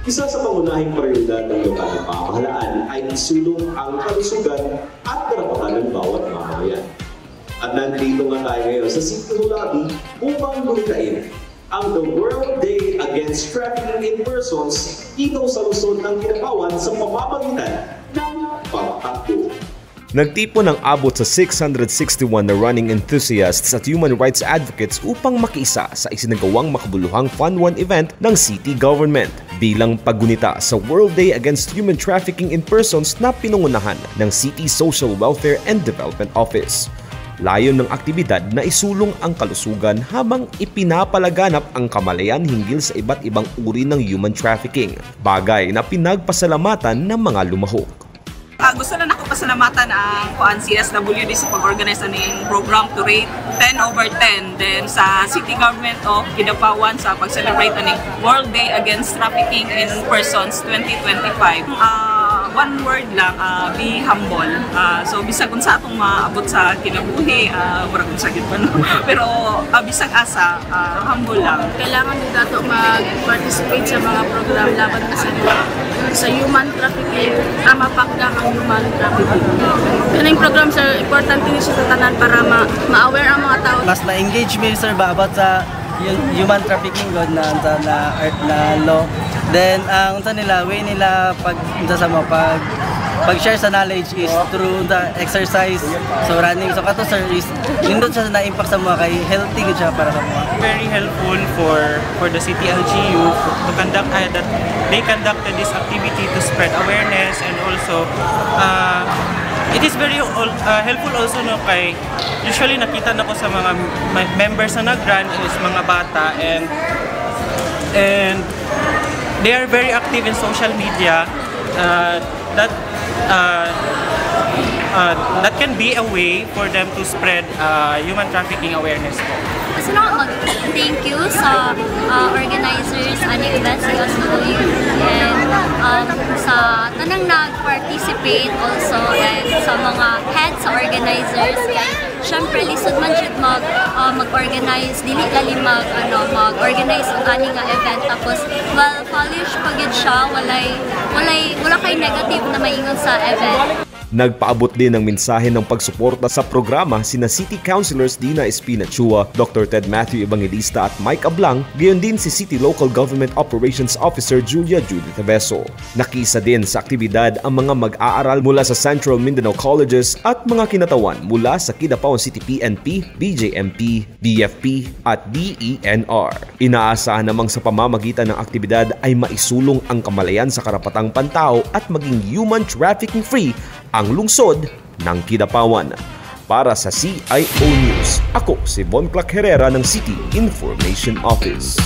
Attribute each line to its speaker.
Speaker 1: Isa sa pangunahing prioridad ng lokal na pamahalaan ay isulong ang kalusugan at karapatan ng bawat mamamayan. At nandito nga tayo ngayon sa City Hall Lobby upang gunitain ang The World Day Against Trafficking in Persons dito sa lungsod ng Kidapawan sa pamamagitan ng pagtakbo.
Speaker 2: Nagtipon ng abot sa 661 na running enthusiasts at human rights advocates upang makiisa sa isinagawang makabuluhang Fun 1 event ng city government bilang paggunita sa World Day Against Human Trafficking in Persons na pinungunahan ng City Social Welfare and Development Office. Layon ng aktibidad na isulong ang kalusugan habang ipinapalaganap ang kamalayan hinggil sa iba't ibang uri ng human trafficking, bagay na pinagpasalamatan ng mga lumahok.
Speaker 3: Gusto na ako pasalamatan ang CSWD sa pag-organize ng program to rate 10/10 then sa City Government of Kidapawan sa pag-celebrate ng World Day Against Trafficking in Persons 2025. One word lang, be humble. So bisag kung sa atong maabot sa kinabuhi, murag kung sakit pa no. Pero bisag asa, humble lang.
Speaker 4: Kailangan din dato mag-participate sa mga program laban sa human trafficking, mapakda ang human trafficking. Yan ang program sir, importante din sa tanan para ma-aware ang mga tao. Mas
Speaker 5: na-engage me sir ba about sa human trafficking god na art na law. Then ang nila way nila pag-share sa knowledge is through the exercise. So running, so kato sir is nindot siya na impact sa mga kay healthy gud siya para sa mga.
Speaker 6: Very helpful for the city LGU to conduct that they conducted this activity to spread awareness, and also it is very helpful also no kay usually nakita na ko sa mga members na nag-run is mga bata, and they are very active in social media. That can be a way for them to spread human trafficking awareness.
Speaker 7: Gusto na mag-thank you sa organizers ani event sa SW and sa tanang nag-participate also, and sa mga heads sa organizers. Siyempre lisod man jud mag-organize, dili gali mag-organize og ani nga event, tapos well polished pagid siya, wala kay negative na maingon sa event.
Speaker 2: Nagpaabot din ng mensahe ng pagsuporta sa programa sina City Councilors Dina Espina Chua, Dr. Ted Matthew Evangelista at Mike Ablang, gayon din si City Local Government Operations Officer Julia Judith Aveso. Nakisa din sa aktibidad ang mga mag-aaral mula sa Central Mindanao Colleges at mga kinatawan mula sa Kidapawan City PNP, BJMP, BFP at DENR. Inaasahan namang sa pamamagitan ng aktibidad ay maisulong ang kamalayan sa karapatang pantao at maging human trafficking free ang lungsod ng Kidapawan. Para sa CIO News, ako si Von Clark Herrera ng City Information Office.